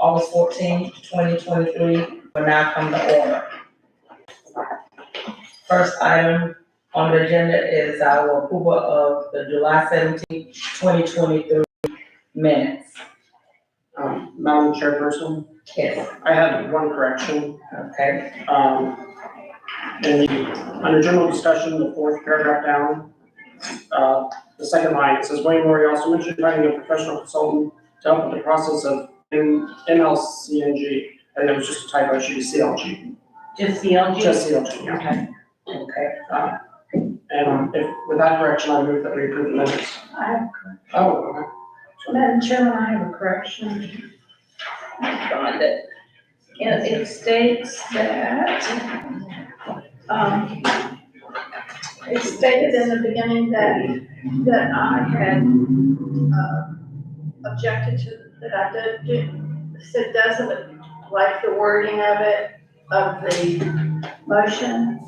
August 14th, 2023, will now come to order. First item on the agenda is our approval of the July 17th, 2023 minutes. Madam Chairperson, Yes, I had one correction. okay, Under general discussion, the fourth paragraph down, the second line, it says Wayne Murray also mentioned finding a professional consultant to help with the process of NLCNG. And it was just a typo, it should be CLG. Just CLG? Just CLG, yeah. okay, okay. And if, with that correction, I move that we approve the minutes. I have, Oh, okay. Madam Chairman, I have a correction. Find it. And it states that, it stated in the beginning that I had, objected to, that I said doesn't like the wording of it, of the motion,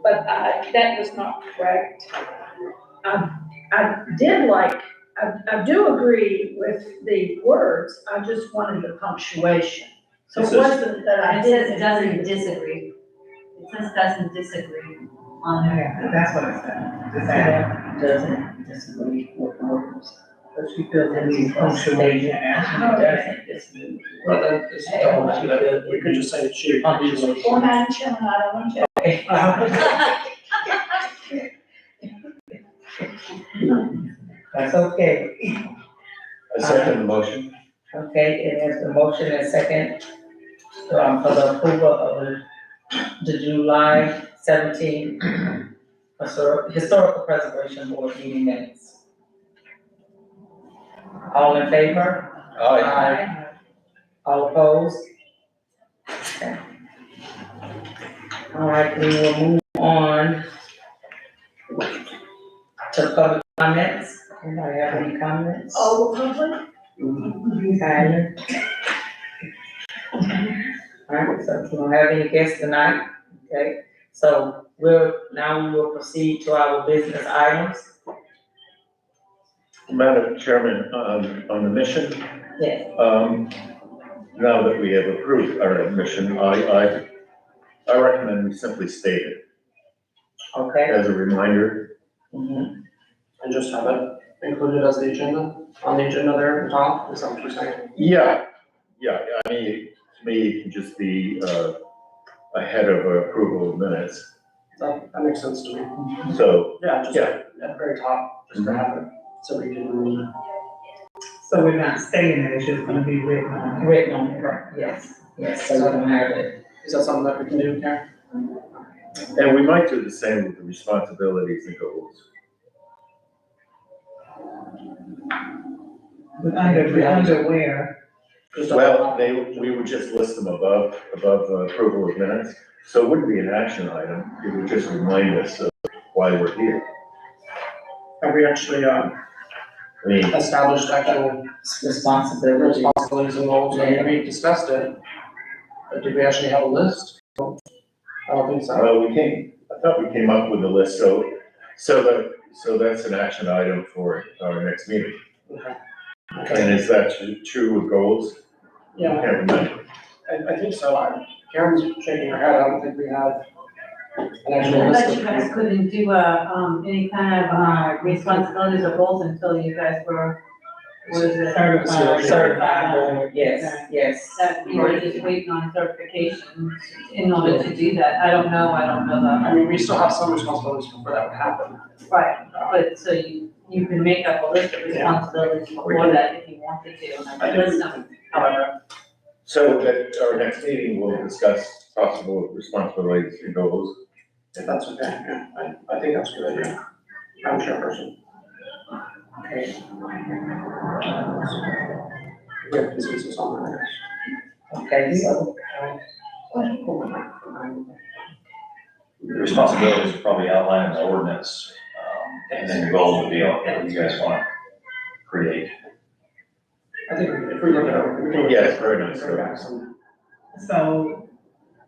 but that was not correct. I did like, I do agree with the words, I just wanted the punctuation. So it wasn't that I It says didn't. it doesn't disagree. It says doesn't disagree on there. Yeah, that's what it said. It said, doesn't disagree with the workers. But she feels it needs punctuation and she doesn't disagree. Well, that is, that we could just say that she agrees. Well, Madam Chairman, I don't want to. That's okay. I second the motion. Okay, and there's the motion and second, for the approval of the July 17 Historical Preservation Board meeting minutes. All in favor? Aye. All opposed? Okay. All right, we will move on to public comments. Anybody have any comments? Oh, public? Tyler? All right, so if you don't have any guests tonight, okay, so we will proceed to our business items. Madam Chairman, on the mission, Yes, now that we have approved our mission, I recommend we simply state it okay. as a reminder. Mhm. And just have it included as the agenda, on the agenda there at the top, is that what you're saying? Yeah, I mean, to me, it can just be, ahead of approval of minutes, That makes sense to me. so, Yeah, just Yeah. at the very top, just to have it, so we can, So we're not stating it, it's just gonna be written on. Written on it, right, yes, so we don't have it. is that something that we can do, Karen? and we might do the same with the responsibilities and goals. Under where? Just Well, we would just list them above approval of minutes, so it wouldn't be an action item, it would just remind us of why we're here. Have we actually, I mean, established actual Responsibility. responsibilities and roles, and we discussed it? But did we actually have a list? I don't think so. well, I thought we came up with a list, so that's an action item for our next meeting. Okay. And is that true with goals? I Yeah, can't remember. I think so. Karen's shaking her head. I don't think we have an actual I list. bet you guys couldn't do any kind of responsibilities or goals until you guys were, what is it? Certified board, yes. That you were just waiting on certification in order to do that. I don't know I that. mean, we still have some responsibilities before that would happen. Right, but so you can make up a list of responsibilities before that if you wanted to. I do. List them. However, So at our next meeting, we'll discuss possible responsibilities and goals. if that's okay, yeah, I think that's a good idea. I'm chairperson. Okay. We have consensus on that. Okay, so, The responsibilities are probably outlined in the ordinance, and then your goals would be what you guys want to create. I think if we look at it, we can. Yes, very nice. Go back some. So,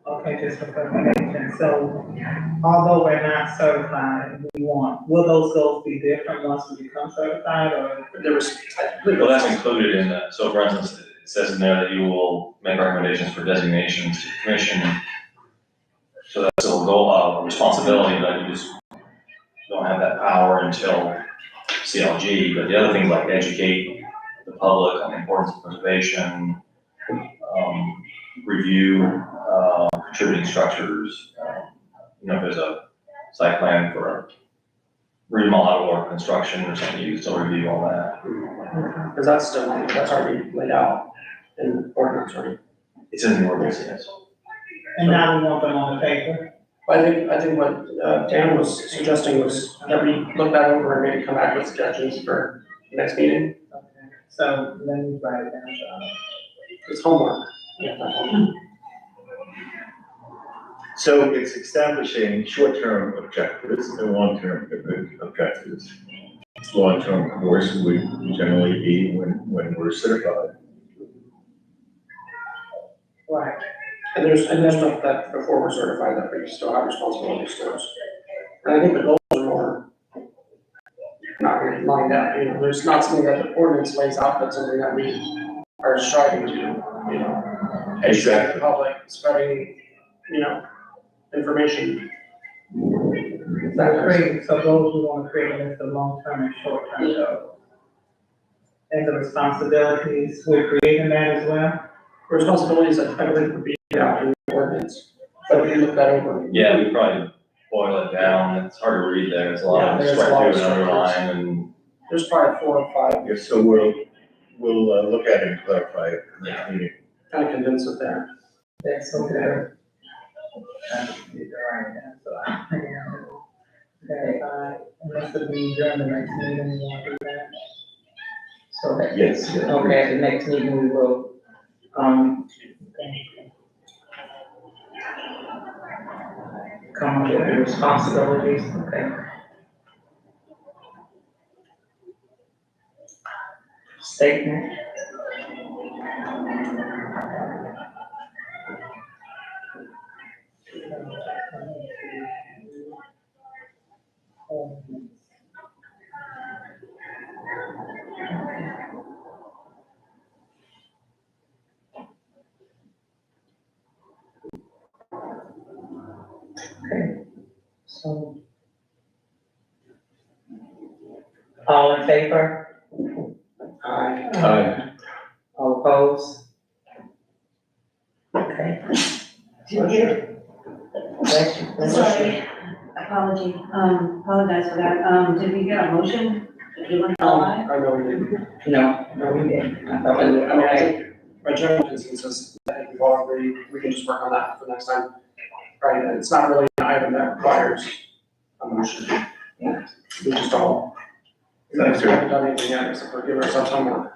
okay, just for clarification, so although we're not certified, will those goals be different once we become certified or? There was, Well, that's included in the, so for instance, it says in there that you will make recommendations for designations to the commission. So that's still a goal, a responsibility, but you just don't have that power until CLG. But the other things like educate the public on the importance of preservation, review, contributing structures, if there's a site plan for a remodel or construction or something, you can still review all that. Because that's already laid out in ordinance, right? It's in the ordinance, yes. And now we want them on the paper. I think what Dan was suggesting was that we look that over and maybe come back with suggestions for the next meeting. Okay. So let me write it down. It's homework. Yeah. So it's establishing short-term objectives and long-term objectives. Long-term, of course, would generally be when we're certified. Right. And there's stuff that before we're certified that we still have responsibilities towards. And I think the goals are more not really lined out, there's not something that the ordinance lays out, but something that we are striving to, educate the Exactly. public, spreading, information. So goals we want to create a list of long-term and short-term goals. And the responsibilities, we're creating that as well. Responsibilities that I believe would be out in the ordinance, but we look that over. Yeah, we probably boil it down. It's hard to read there. There's a lot Yeah, of there's strike a lot of through and structures. underline and. There's probably 4 or 5, Yes, so we'll look at it and clarify it in the next meeting. kind of condense it there. That's okay. Okay, unless it be during the next meeting, you want to do that? So that, Yes. okay, at the next meeting, we will, come up with the responsibilities, okay? Statement. Okay, so. All in favor? Aye. All opposed? Okay. Did you get it? Bless you, bless you. Sorry, apologize for that. Did we get a motion? Did you want to lie? I know we didn't. No, we didn't. I thought we were, I mean, I okay. think by general consensus, I think we've all agreed, we can just work on that for next time. Right, and it's not really an item that requires a motion. Yeah. We just all, we haven't done anything yet, except for give ourselves homework.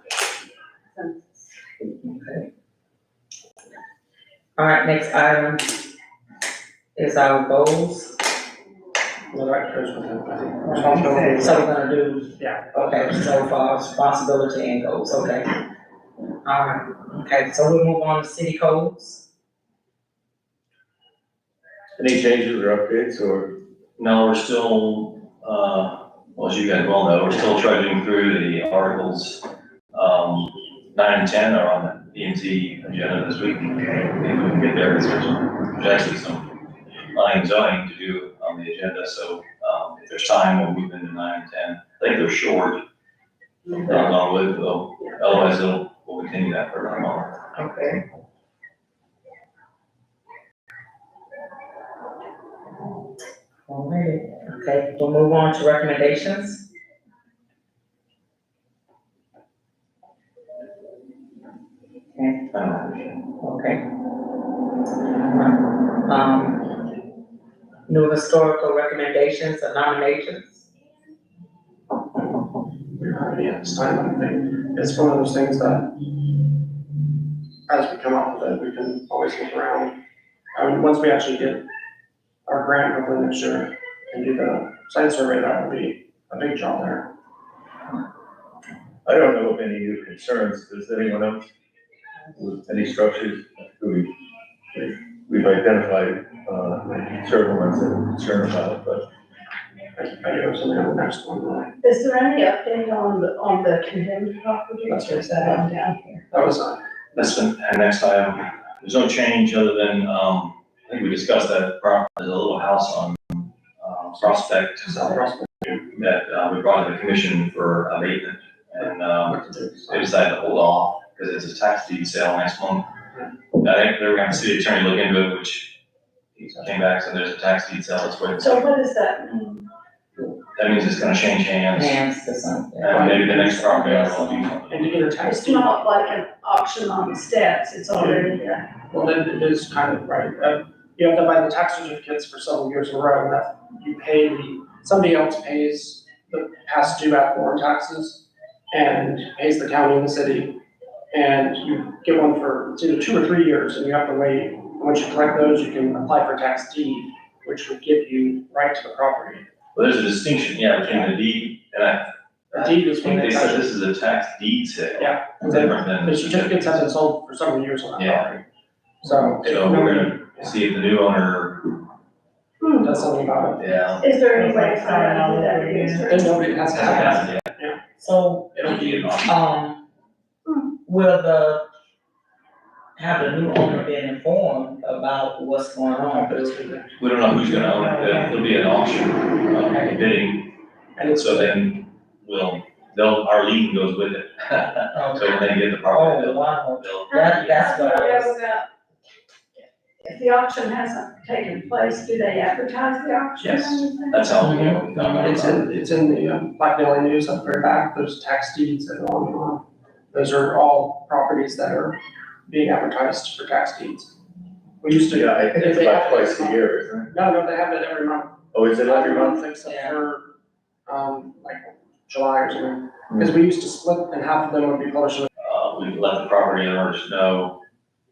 Okay. All right, next item is our goals. Well, that goes with it, I think. Responsibility. So we're gonna do, Yeah. okay, so far responsibility and goals, okay. All right, okay, so we'll move on to city codes. Any changes or updates or? No, we're still, well, as you guys well know, we're still trudging through the articles. 9 and 10 are on the P and Z agenda this week. Maybe we can get there, because there's actually some planning and zoning to do on the agenda, so, if there's time, we'll move into 9 and 10. I think they're short, on with, though, otherwise we'll continue that for another month. Okay. All right, okay, we'll move on to recommendations. Okay, okay. New historical recommendations or nominations? Yeah, it's time, I think. It's one of those things that, as we come up with it, we can always look around. I mean, once we actually get our grant hopefully next year and do the site survey, that will be a big job there. I don't know of any new concerns. Does anyone else? With any structures? We've identified, several ones that we're concerned about, but I do have something on the next one. Is there any update on the condemned property, or is that on down here? That was, That's the next item. There's no change other than, I think we discussed that there's a little house on, Prospect. That, we brought to the commission for abatement, and, they decided to hold off, because it's a tax deed sale next month. I think they were gonna have the city attorney look into it, which he came back, so there's a tax deed sale, let's wait. So what does that mean? That means it's gonna change hands, Hands to something. and maybe the next property owner will do something. And to get a tax It's deed, not like an auction on the steps, it's already there. well, then it is kind of right. You have to buy the tax certificates for several years in a row, and that you pay somebody else pays the past due ad valorem taxes and pays the county and the city. And you get one for, it's either 2 or 3 years, and you have to wait. Once you collect those, you can apply for tax deed, which would give you right to the property. Well, there's a distinction, yeah, between the deed, and I A deed is when think they it's said actually, this is a tax deed sale. Yeah. Different than. the certificates have been sold for several years on that Yeah. property. So. if So we're nobody gonna see if the new owner, does something about it, yeah. Is there any way to find out who that is? then nobody has to have it. Yeah. So, It'll be an option. will have the new owner been informed about what's going on? We don't know who's gonna own it, it'll be an auction, bidding, And it's, so then our lien goes with it. So when they get the property, Oh, wow, they'll. that's what I was. If the auction hasn't taken place, do they advertise the auction? Yes. That's how we know. it's in the Black Daily News up very back, there's tax deeds that go on and on. Those are all properties that are being advertised for tax deeds. We used to. Yeah, I think it's They about have- twice a year, isn't it? No, they have it every month. Oh, is it every month? Except for, like July or something, because we used to split and half of them would be published. We let the property owners know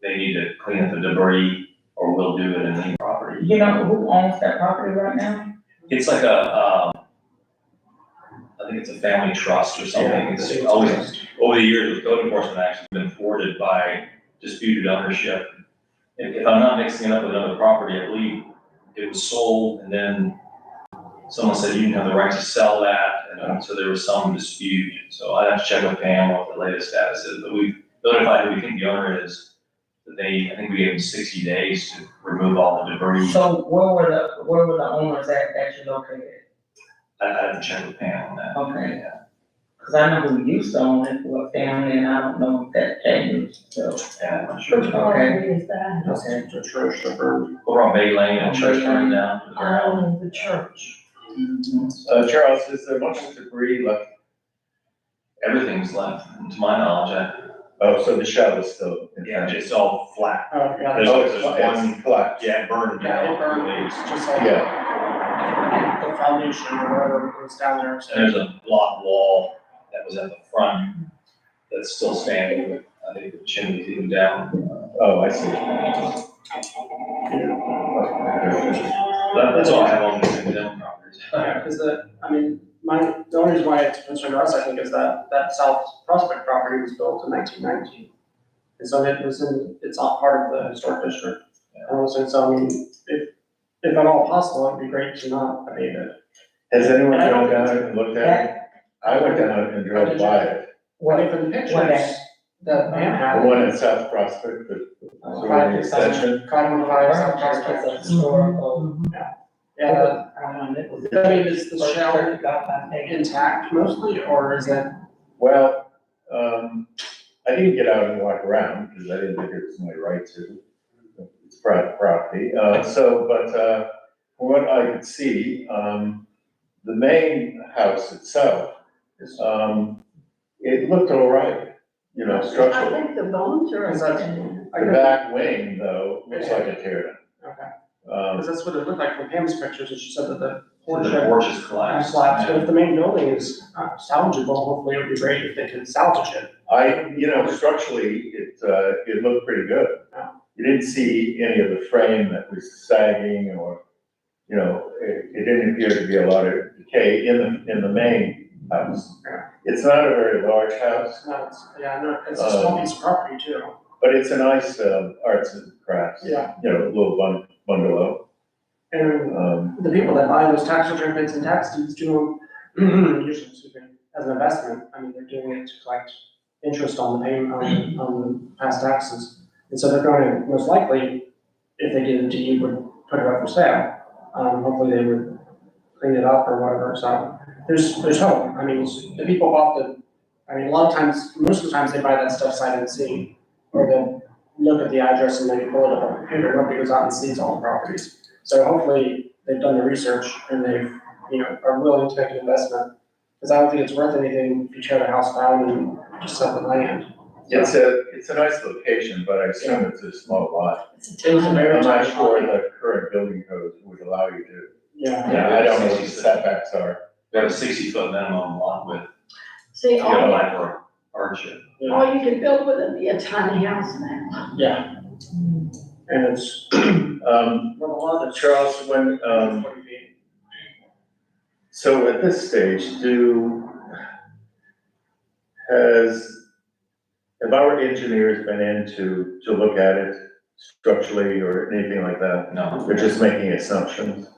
they need to clean up the debris, or we'll do it in the property. You know who owns that property right now? It's like I think it's a family trust or something, it's always, over the years, the code enforcement action's been thwarted by disputed ownership. If I'm not mixing it up with another property, I believe it was sold, and then someone said you didn't have the right to sell that, and so there was some dispute. So I'd have to check with Pam what the latest status is, but we've notified who we think the owner is. That I think we gave them 60 days to remove all the debris. So where were the owners that you located? I'd have to check with Pam on that. Okay. Cause I know who used to own it for a family, and I don't know if that changed, so. Yeah, I'm not sure. Which property is that? That's a church, the firm. Over on Bay Lane, and church burned down to the ground. The church. Charles, is there much debris left? Everything's left, to my knowledge, Oh, so the shell is still. it's all flat. Oh, yeah. There's- Oh, there's it's one- flat. Yeah, it burned Yeah, down. it burned, it's just like Yeah. the foundation or whatever was down there. And there's a block wall that was at the front that's still standing, with, I think the chimney's even down. Oh, I see. That's all I have on the condemned properties. Yeah, because the only reason why it's a concern to us, I think, is that South Prospect property was built in 1919. And so it's not part of the historic district. And so, I mean, if at all possible, it'd be great to not abate it. Has anyone And I don't gone think down and looked at it? I went down and drove by it. I mean, from the pictures that Pam The had, one in South Prospect, the sort of the extension. Cottonwood Fire, South Burnt Church Prospect. is a historical. Yeah, It was. I mean, is the first shell church got by Peggy. intact mostly, or is it? Well, I didn't get out and walk around because I didn't think it was my right to. It's private property. But from what I could see, the main house itself, it looked all right, I structurally. think the bones are. Is that- The back wing, though, looks like a tear down. Okay, because that's what it looked like from Pam's pictures, and she said that the porch The had porch is collapsed. slabs, but if the main building is salvageable, hopefully it would be great if they could salvage it. Structurally, it looked pretty good. Yeah. You didn't see any of the frame that was sagging or, it didn't appear to be a lot of decay in the main house. Yeah. It's not a very large house, It's a small piece of property too. but it's a nice, arts and crafts. Yeah. Little bungalow. And the people that buy those tax certificates and tax deeds do them, usually, as an investment. I mean, they're doing it to collect interest on the payment, on the past taxes. And so they're going to, most likely, if they did a deed, would put it up for sale. Hopefully they would clean it up or whatever, so there's hope. I mean, the people bought a lot of times, most of the times they buy that stuff sight unseen, or they'll look at the address and maybe pull it up on the computer, nobody goes out and sees all the properties. So hopefully they've done the research and they've, are willing to make an investment. Because I don't think it's worth anything if you tear the house down and just sell the land. It's a nice location, but I assume it's a small lot. It was a very I'm not nice sure lot. the current building code would allow you to. Yeah. I don't know what the setbacks are. We have a 60-foot minimum lot with, See, you know, all, like for hardship. all you can build with it be a tiny house now. Yeah. And it's, Um, well, a lot of Charles, when, 40 feet. so at this stage, have our engineers been in to look at it structurally or anything like that? No. They're just making assumptions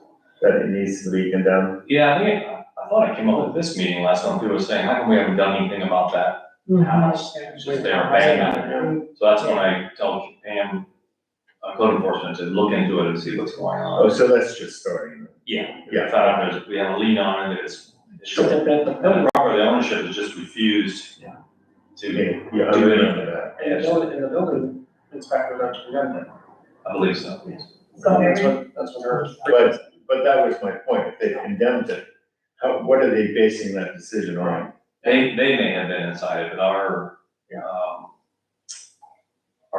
that it needs to be condemned? Yeah, I thought I came up with this meeting last month, we were saying, how come we haven't done anything about that house? It's just they were abandoned. So that's when I tell Pam, code enforcement, to look into it and see what's going Oh, on. so that's just starting. Yeah. Yeah. Found out we have a lien on it, it's But the building, proper, the ownership is just refused to, Yeah, I remember that. and the building inspector got to condemn it. I believe so. So That's what her. But that was my point, if they condemned it, what are they basing that decision on? They may have been inside it, but our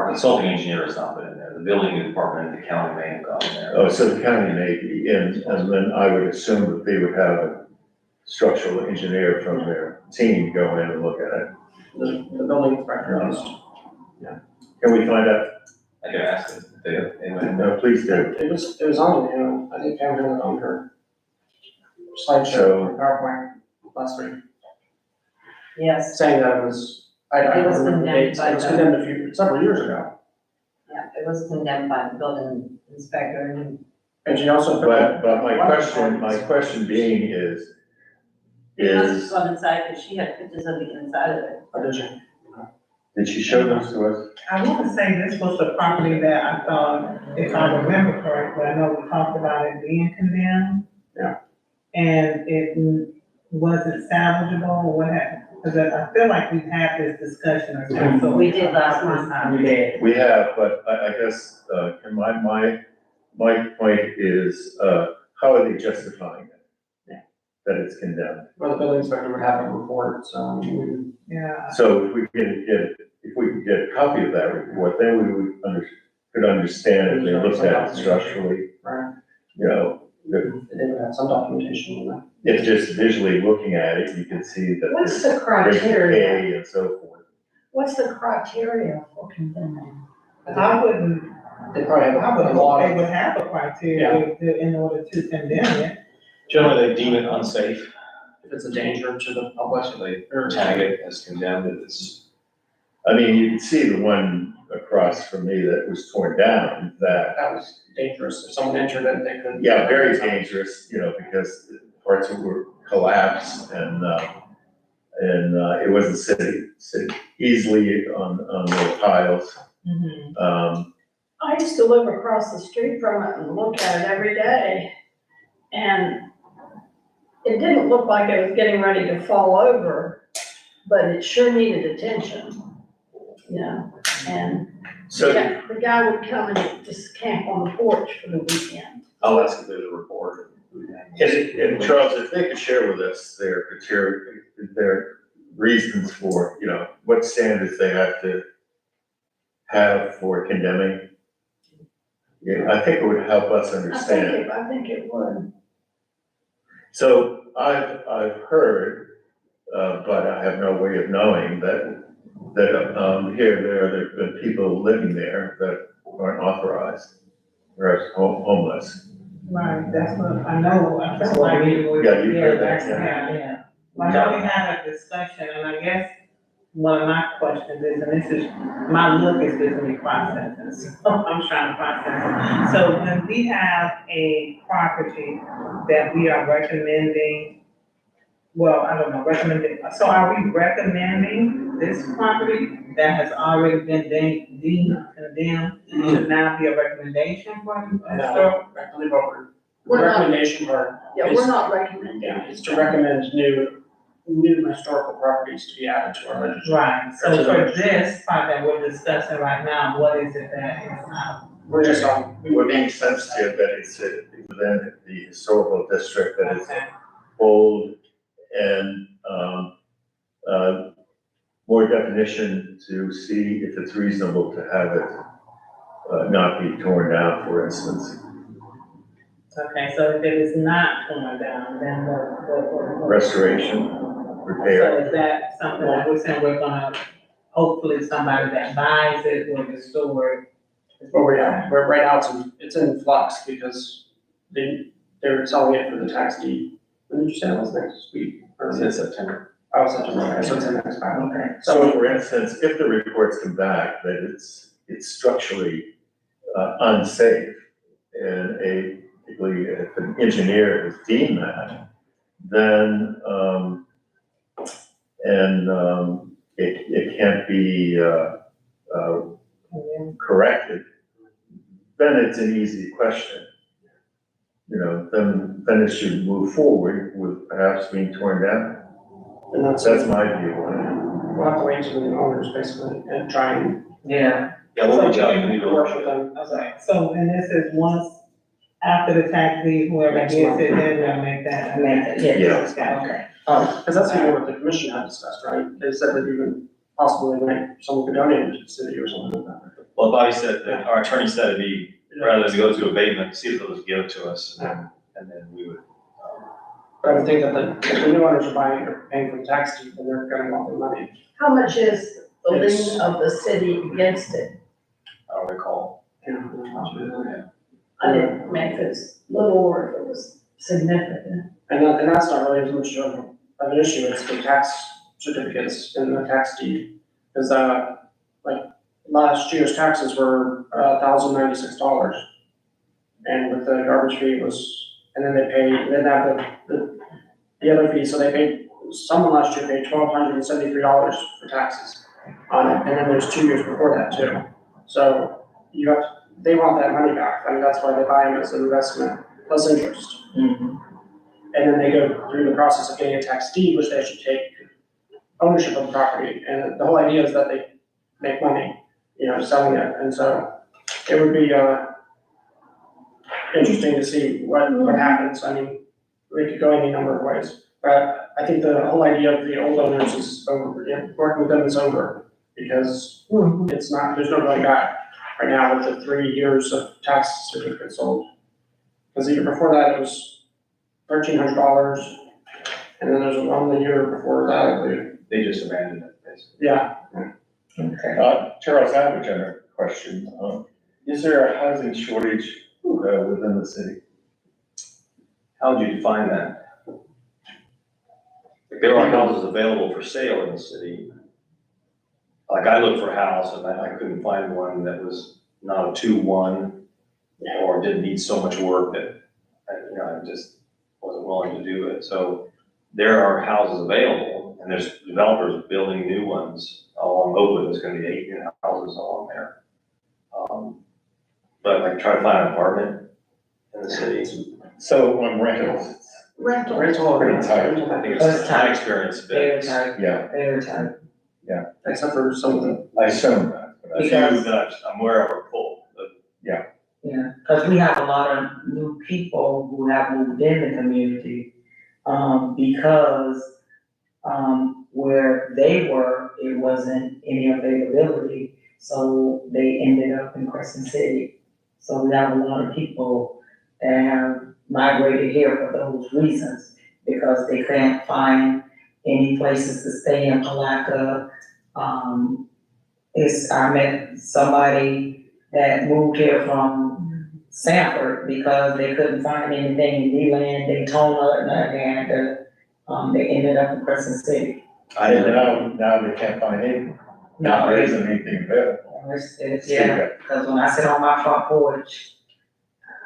consulting engineer has not been in there. The building department and the county may have gone in there. Oh, so the county may be in, and then I would assume that they would have a structural engineer from their team go in and look at it. The building inspector is. Can we find out? I can ask them if they went in there. No, please do. It was on, I think Pam had it on her slideshow, PowerPoint last week, Yes, saying that it was, I It don't was remember the condemned dates, by it was the- condemned several years ago. yeah, it was condemned by the building inspector and And she also. But my question being is, it must have gone inside because she had pictures of the inside of it. Or did you? did she show those to us? I want to say this was the property that I thought, if I remember correctly, I know we talked about it being condemned. Yeah. And it wasn't salvageable, or what happened? Because I feel like we've had this discussion or something. so We did last month. We did. We have, but I guess, my point is, how are they justifying it? That it's condemned? Well, the building inspector would have a report, so I mean, Yeah, So if we could get a copy of that report, then we would could understand if they looked at it structurally, right, you know, they would have some documentation on if just visually looking at it, you could see that What's there's the criteria? decay and so forth. What's the criteria for condemning? that. I wouldn't, They probably have I would a hope lot they of, would have a criteria in order to condemn it. Generally, they deem it unsafe, if it's a danger to the public, so they tag it as condemned, if it's. I mean, you can see the one across from me that was torn down, that, that was dangerous, if someone entered it, they could. yeah, very dangerous, you know, because parts of it were collapsed and it wasn't sitting easily on the piles. I used to live across the street from it and look at it every day. And it didn't look like it was getting ready to fall over, but it sure needed attention, you know? And So, the guy would come and just camp on the porch for the weekend. I'll ask if there's a report. and Charles, if they could share with us their criteria, their reasons for, you know, what standards they have to have for condemning. Yeah, I think it would help us understand. I think it would. So I've heard, but I have no way of knowing that there have been people living there that aren't authorized, perhaps homeless. Right, that's what I know, I feel like. Yeah, you've heard that, Yeah, Yeah. I know we had a discussion, and I guess one of my questions is, and this is, my look is busy processing, so I'm trying to process it. So when we have a property that we are recommending well, I don't know, so are we recommending this property that has already been deemed condemned should now be a recommendation for the historical? I believe what the We're not- recommendation part Yeah, we're not recommending. yeah, is to recommend new historical properties to be added to our registry. Right, so for this part that we're discussing right now, what is it that is not? We're just on. It would make sense to that it's within the historical district, that it's Okay. bold and, more definition to see if it's reasonable to have it, not be torn down, for instance. Okay, so if it is not torn down, then what? Restoration, So repair. is that something that we're saying we're gonna, hopefully somebody that buys it will restore it? But we're right now, it's in flux because they're selling it for the tax deed. When did you say it was next week? Or It's in September. Oh, September, okay, so it's in next month. Okay. So for instance, if the reports come back that it's structurally unsafe, and particularly if an engineer has deemed that, then, it can't be, corrected, then it's an easy question. You know, then it should move forward with perhaps being torn down. And that's My view on we'll have to wait till the owners basically and try and Yeah, Yeah, we'll reach out, we need to work with them. Okay, so, and this is once after the tax deed, whoever gets it, then we'll make that. I mean, yeah, Yeah. okay. Because that's even what the commission had discussed, right? They said that even possibly like someone could donate it to the city or something like that. Well, Bobby said, that our attorney said it'd be, rather than go to abatement, see if they'll just give it to us, and then we would, But I would think that if the new owners are buying or paying for the tax deed, then they're gonna want their money. How much is the It's- lien of the city against it? I don't recall. Yeah. I didn't mean if it's little or if it was significant. And that's not really as much of an issue, it's the tax certificates and the tax deed. Because, like, last year's taxes were $1,096. And with the garbage fee and then they have the other fee, so they paid, someone last year paid $1,273 for taxes on it, and then there's 2 years before that too. So they want that money back, I mean, that's why they buy them as an investment, plus interest. Mhm. And then they go through the process of getting a tax deed, which they should take ownership of the property, and the whole idea is that they make money, selling it, and so it would be, interesting to see what happens, I mean, we could go any number of ways, but I think the whole idea of the old owners is over, working with them is over, because it's not, there's no going back right now with the 3 years of tax certificates sold. Because the year before that, it was $1,300, and then there's one year before that, I believe. They just abandoned it, basically. Yeah, Okay. Charles, I have a general question. Is there a housing shortage within the city? How would you define that? If there are houses available for sale in the city, like I looked for a house and I couldn't find one that was not a 2-1 or didn't need so much work that, I just wasn't willing to do it. So there are houses available and there's developers building new ones along Oakwood. There's gonna be 8 new houses along there. But like try to find an apartment in the city. So on rentals, Rental. rental. Pretty tight. I think That's it's tight. my experience, but Very it's tight, yeah, very tight. Except for some of the, I assume that. but I- Because- that I'm aware of are full, but Yeah, because we have a lot of new people who have moved in the community, because, where they were, it wasn't any availability, so they ended up in Crescent City. So we have a lot of people that have migrated here for those reasons, because they can't find any places to stay in Palaca. I met somebody that moved here from Sanford because they couldn't find anything in D-Land, Daytona, and they had to, they ended up in Crescent City. I didn't know. Now they can't find anything. No, There isn't anything available. Yeah, because when I sit on my front porch,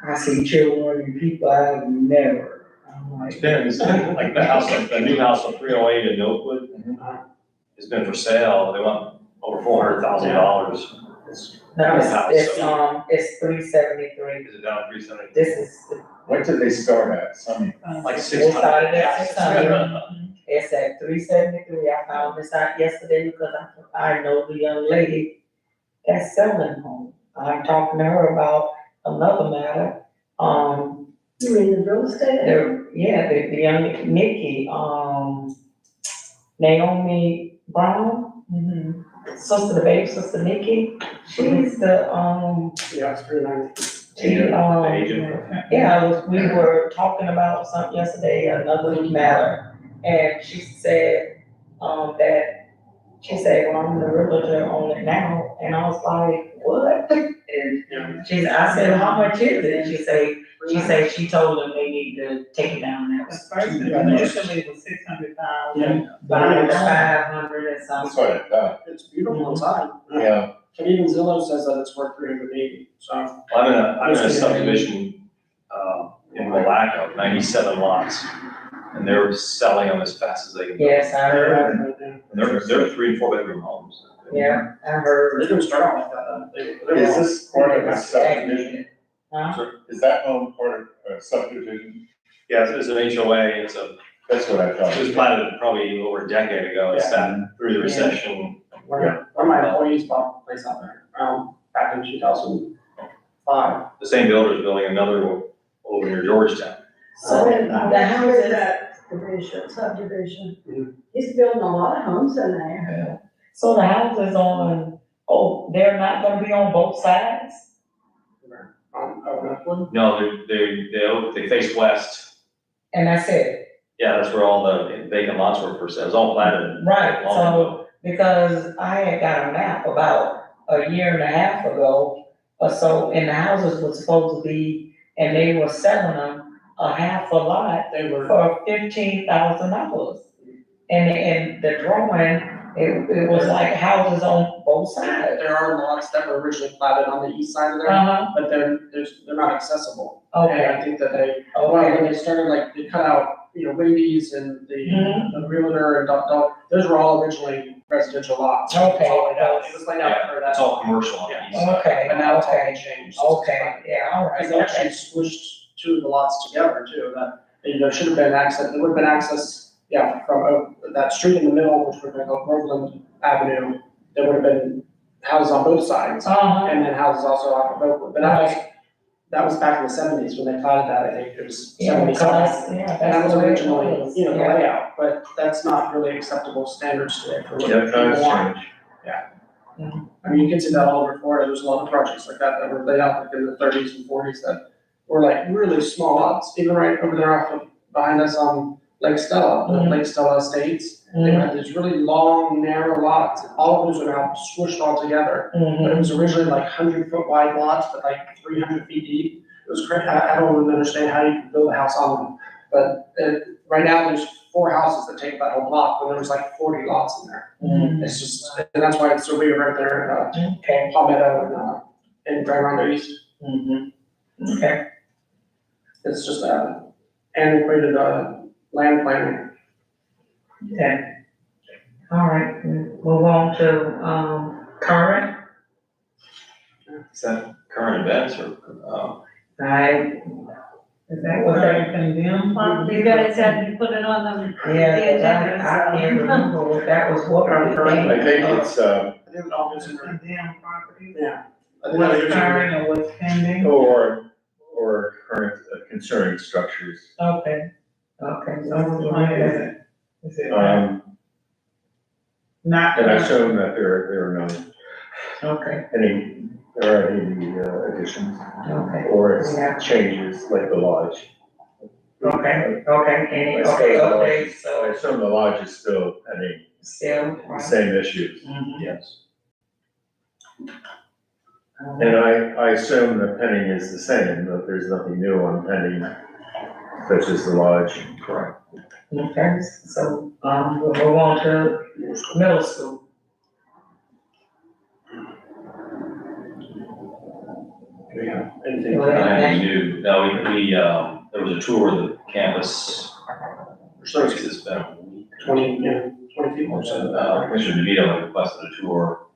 I see children and people I've never I'm like, Depends, like the house, the new house on 308 in Oakwood, has been for sale, they want over $400,000. No, House, so- it's 373. Is it down 370? This is, What did they start at? Some, Like it 600. started at 600. It's at 373. I found this out yesterday because I know the young lady that's selling home. I'm talking to her about another matter. You mean the real estate? The young Nikki, Naomi Brown, sister, the baby sister Nikki, she's the, Yeah, it's pretty nice. she, The agent. we were talking about something yesterday, another matter, and she said, that, she said, well, I'm the realtor on it now, and I was like, what? And I said, how much is it? She said she told them they need to take it down now. the first, initially it was 600,000. Yeah. 500 and that's something. what I thought, It's beautiful inside. yeah. And even Zillow says that it's worth 380, so. I'm in a subdivision, in Malacca, 97 lots, and they're selling them as fast as they can. Yes, I heard, And they're 3 and 4 bedroom homes. yeah, I heard. They're gonna start off like that, then. Is this part of a subdivision? Huh? Is that home part of a subdivision? Yeah, it's an HOA, That's what I it thought. was planted probably over a decade ago, it sat through the recession. One of my employees bought a place out there, back in 2005. The same builder is building another over near Georgetown. So the houses, That subdivision. Mhm. He's building a lot of homes in there. so the houses they're not gonna be on both sides? No, they face west. And that's it, Yeah, that's where all the vacant lots were for sale. It was all platted. right, long so, ago. because I had got a map about a year and a half ago or so, and the houses were supposed to be, and they were selling them a half a lot They were, for $15,000. And the drawing, it was like houses on both sides. there are lots that were originally platted on the east side of there, Uh-huh, but they're not accessible. And okay, I think that okay. when they started, like, they cut out, Wendy's and the realtor and those were all originally residential lots. Okay. It was all laid out, it was laid out for that. It's all commercial on the east side. Okay, But now it's all okay, been changed. okay, yeah, all right, Because they actually okay. squished two of the lots together too, there should have been access, there would have been access, from that street in the middle, which would have been Groveland Avenue, there would have been houses on both sides, Uh-huh, and then houses also off of Oakwood, but that was back in the 70s when they platted that, I think it was yeah, 70 because, something. yeah, And that that's was the way it originally, was, the yeah. layout, but that's not really acceptable standards today for what Yeah, people times want. change. I mean, you can see that all over Florida, there's a lot of projects like that were laid out like in the 30s and 40s that were like really small lots, even right over there behind us on Lake Stella, the Mhm. Lake Stella Estates. They had these really long, narrow lots, all of those are now squished all together. But it Mhm. was originally like 100-foot wide lots, but like 300 feet deep. It was crazy, I don't even understand how you could build a house on them. But right now, there's 4 houses that take that whole block, and there was like 40 lots in there. Mhm. It's just, and that's why it's so weird right there, Okay. Palmetto and Grand Rondo East. Mhm. Okay. It's just antiquated land planning. Okay. All right, move on to, current. Is that current events or, Is that what they condemn property? You guys had to put it on the Yeah, agenda, I can't remember what that was, what we I think it's, I think it all goes in there. Condemn property? Yeah. I think that What's goes in there. current and what's pending? or current concerning structures. Okay, okay. So which one is it? Is it not And I current? assume that there are no, Okay, there are any additions okay, or it's Yeah. changes like the lodge. okay, I suppose okay, the lodge okay, is- I so assume the lodge is still having still. the same issues. Mhm. yes. And I assume that penning is the same, that there's nothing new on penning, such as the lodge. Correct. Okay, so, we'll move on to middle school. Do we have anything? Well, I do, no, we there was a tour of the campus. So It's it's been a week. 20 people or so. Commissioner DeVito had requested a tour,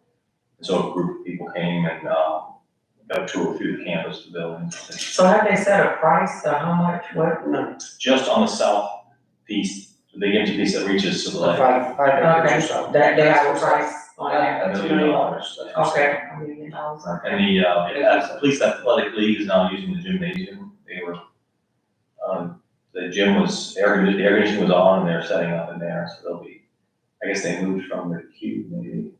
so a group of people came and, got a tour through the campus, the buildings. So have they set a price or how much, what? No, Just on the south piece, the big empty piece that reaches to the lake. five acres or so. That they have a price on that? $2 million. Okay, $1 million, okay. And the police athletic league is now using the gymnasium. They were, the gym was, the air conditioning was on and they're setting up in there, so they'll be, I guess they moved from the cube maybe.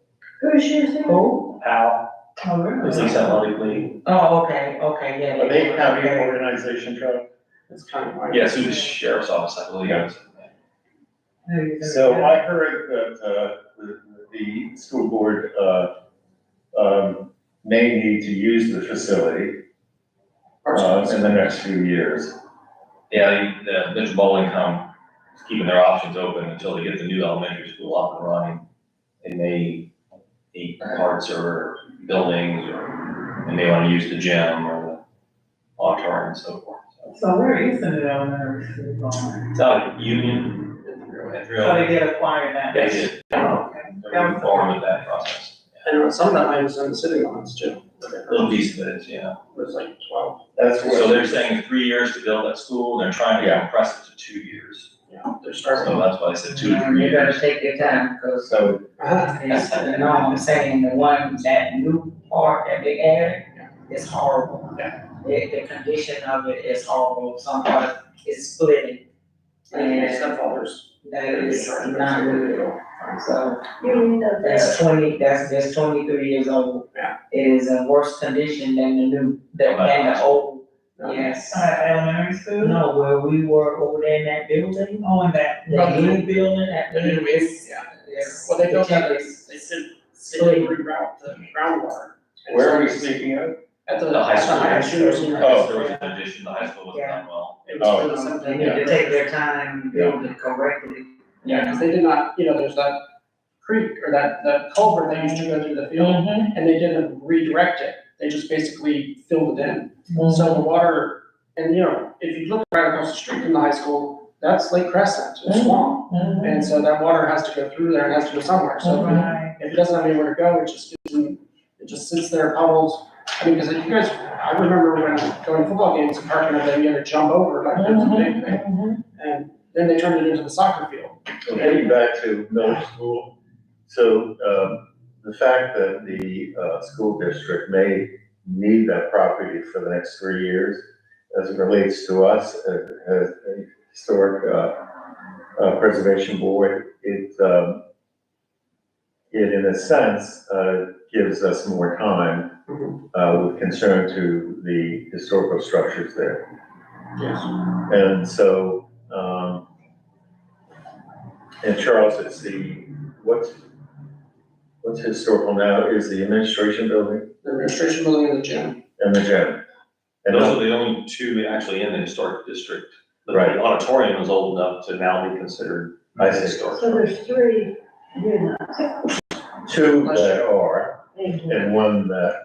Who's using? Who? PAL, Oh, the really? police athletic league. Oh, okay, yeah. Are they county organization, Charlie? It's kind of like. Yeah, through the sheriff's office, I believe. So I heard that, the school board, may need to use the facility, in the next few years. Yeah, the Mr. Bowling is keeping their options open until they get the new elementary school up and running. They may need parts or buildings, or they may want to use the gym or the auditorium and so forth. So where is the new elementary school going? It's out at Union. So they did acquire that? They did. Oh, okay. They're moving forward with that process. And some of that land is in the city limits too. A little piece of it is, yeah. It was like 12. That's So what, they're saying 3 years to build that school, they're trying to compress it to 2 years. Yeah, they're starting. So that's why I said 2 to 3 You better years. take your time, cause so, it's, you know, I'm saying, the one, that new part that they added is horrible. Yeah. The condition of it is horrible, some part is splitting, And stepfathers. that is not good. So, You mean of that's that's 23 years old. Yeah. It is in worse condition than the new, than the old, yes. Elementary school? No, where we were over there in that building, Oh, and that. the new building, that The new is, yeah. Well, they built that, they did reroute the groundwater. where are we speaking of? At the The high school. high school, senior high Oh. school. There was an addition, the high school wasn't done well. It was for the same They thing. need to take their time and build it correctly. Yeah, because they did not, there's that creek or that culvert that used to go through the field, and they didn't redirect it. They just basically filled it in. So the water, and if you look right across the street from the high school, that's Lake Crescent, it's swamp. And so that water has to go through there, it has to go somewhere. So if it doesn't have anywhere to go, it just sits there, puddles. I mean, because you guys, I remember when going to football games and parking, and then you had to jump over, like, it was a big thing. And then they turned it into the soccer field. So getting back to middle school, so, the fact that the, school district may need that property for the next 3 years, as it relates to us, as a historic, preservation board, it in a sense, gives us more time, with concern to the historical structures there. Yes. And so, and Charles, it's what's historical now is the administration building The administration building and the gym. and the gym. And Those are the only two actually in the historic district. Right. The auditorium is old enough to now be considered I see. historic. So there's 3 units. two that are, and one that,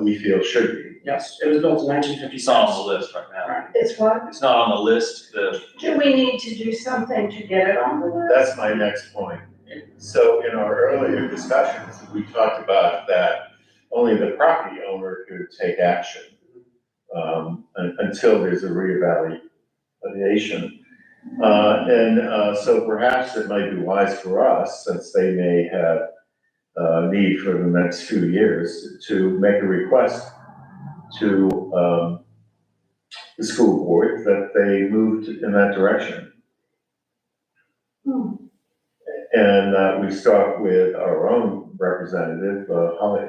we feel should be. Yes, it was built in 1956. It's not on the list right now. Right. It's what? It's not on the list, Do we need to do something to get it on the list? That's my next point. So in our earlier discussions, we talked about that only the property owner could take action, until there's a reevaluation. So perhaps it might be wise for us, since they may have need for the next few years, to make a request to the school board that they moved in that direction. And we start with our own representative, Holly.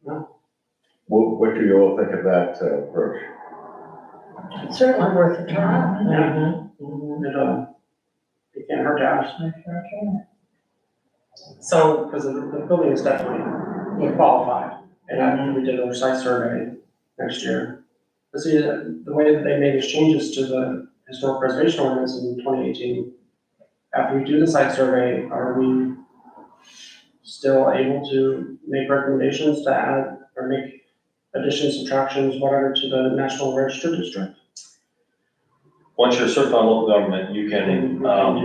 No. What do you all think of that approach? It's certainly worth a try. It can't hurt to ask, So, because the building is definitely qualified. And we did a site survey next year. But see, the way that they made these changes to the historic preservation ordinance in 2018, after we do the site survey, are we still able to make recommendations to add or make additions, subtractions, whatever, to the National Register District? once you're a certified local government, you can,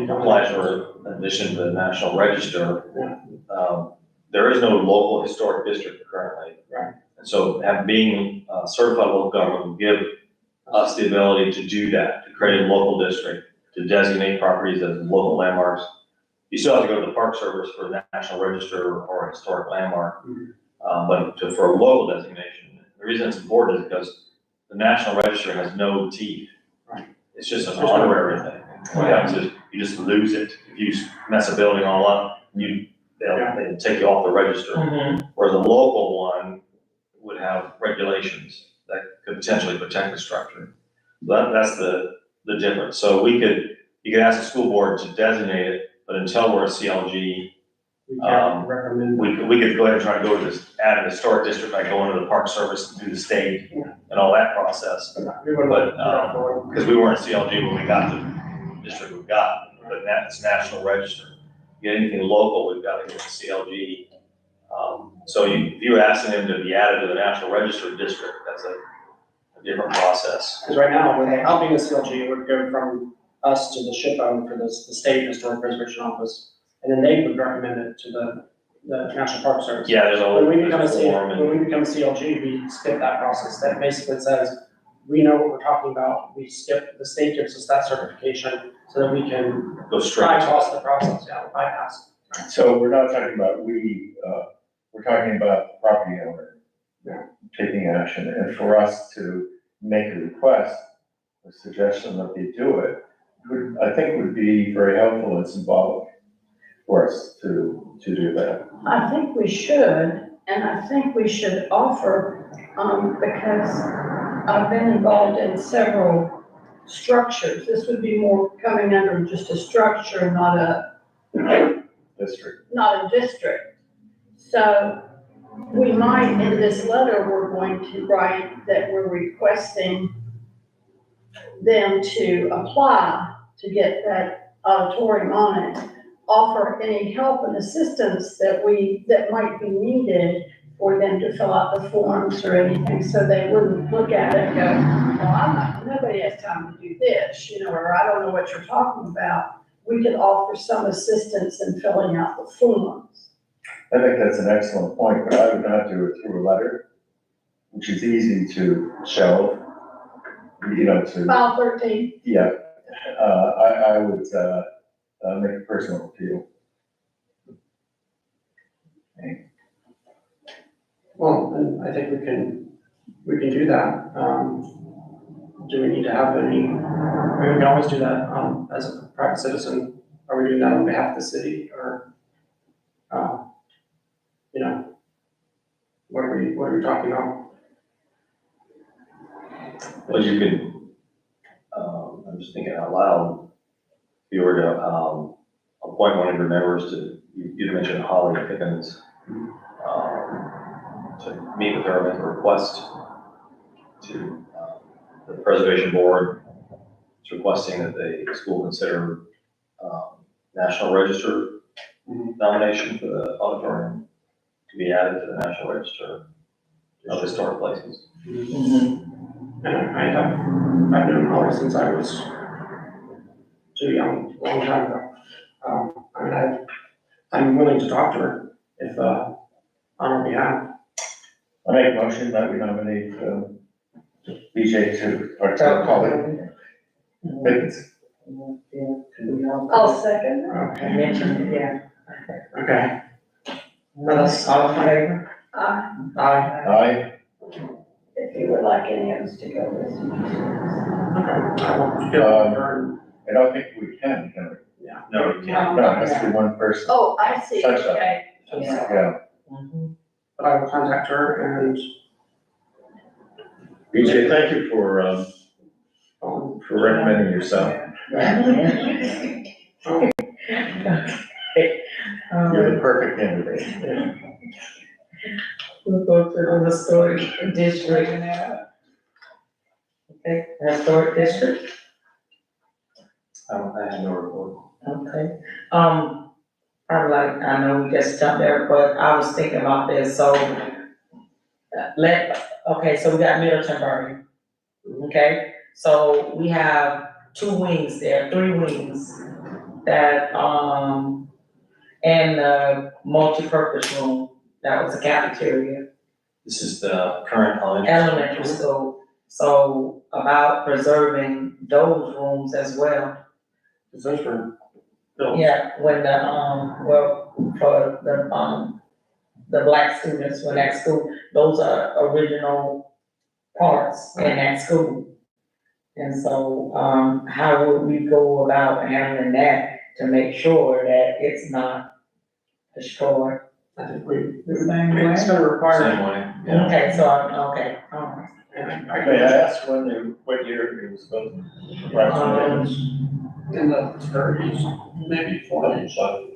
apply for admission to the National Register. There is no local historic district currently. Right. And so being certified local government will give us the ability to do that, to create a local district, to designate properties as local landmarks. You still have to go to the Park Service for the National Register or a historic landmark. For a local designation, the reason it's important is because the National Register has no teeth. Right. It's just an honorary thing. You just lose it. If you mess a building all up, they'll take you off the register. Whereas a local one would have regulations that could potentially protect the structure. That's the difference. So you could ask the school board to designate it, but until we're a CLG, We can't recommend. we could go ahead and try to go to this, add an historic district by going to the Park Service and through the state and all that process. We wouldn't But, go forward. Because we weren't CLG when we got the district we got, but it's National Register. Get anything local, we've got to get to CLG. So if you were asking them to be added to the National Register district, that's a different process. Because right now, without being a CLG, it would go from us to the SHPO for the state historic preservation office, and then they would recommend it to the National Park Service. Yeah, there's a whole When we become a form and. when we become a CLG, we skip that process. That basically says, we know what we're talking about. We skip, the state gives us that certification so that we can Go straight. bypass the process, bypass. So we're not talking about we're talking about the property owner taking action, and for us to make a request, a suggestion that they do it, I think would be very helpful and symbolic for us to do that. I think we should, and I think we should offer, because I've been involved in several structures. This would be more coming under just a structure, not a district. So we might, in this letter, we're going to write that we're requesting them to apply to get that auditorium on it, offer any help and assistance that might be needed for them to fill out the forms or anything, so they wouldn't look at it and go, well, nobody has time to do this, or I don't know what you're talking about. We could offer some assistance in filling out the forms. I think that's an excellent point, but I would not do it through a letter, which is easy to shelve, to, File 13. yeah. I would, make a personal appeal. Well, and I think we can do that. Do we need to have any, we can always do that, as a private citizen. Are we doing that on behalf of the city or, what are we talking about? Well, you could, I'm just thinking out loud, if you were to, appoint one of your members you mentioned Holly Pickens, to meet with her, make a request to, the preservation board. It's requesting that the school consider, National Register nomination for the auditorium to be added to the National Register of Historic Places. And I've known Holly since I was too young, a long time ago. I'm willing to talk to her if, on her behalf. I make a motion that we nominate, BJ to Holly Pickens. I'll second. Okay. Mention, yeah. Okay. All in favor? Aye. Aye. If you would like any of us to go with you. Okay. I will get with her. I don't think we can we? No, you can't. No, it has to be one person. Oh, I see, Such a- okay. Yeah. But I will contact her and, BJ, thank you for recommending yourself. You're the perfect candidate. We'll go to the historic district. Okay, historic district, I have no report. okay. Probably like, I know we just jumped there, but I was thinking about this, so okay, so we got Middleton Burning. Okay, so we have two wings there, three wings that, and a multi-purpose room, that was a cafeteria, This is the current elementary school. So about preserving those rooms as well. Because those were built. Yeah, when the, well, for the black students, when that school, those are original parts in that school. And so, how would we go about handling that to make sure that it's not destroyed? I think we, The same way? it's gonna require, Same way, yeah. Okay, so, okay, all right. and I May I can, ask what year it was built? Approximately. in the thirties, maybe forties. Was-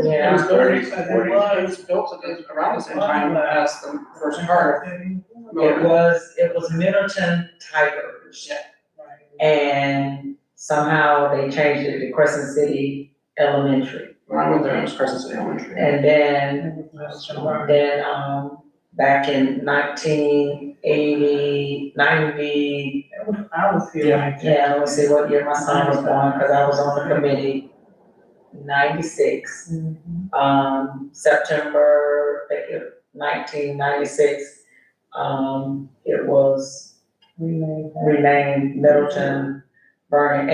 It Yeah. was built, 30s, 40s. it was built around the same time as the first car. It was Middleton Tigers. Yeah. And somehow they changed it to Crescent City Elementary. When I went there, it was Crescent City Elementary. And then, back in 1980, 90, I was here like that. yeah, let's see what year my son was born, cause I was on the committee. 96, September, I think 1996, it was renamed Middleton Burning,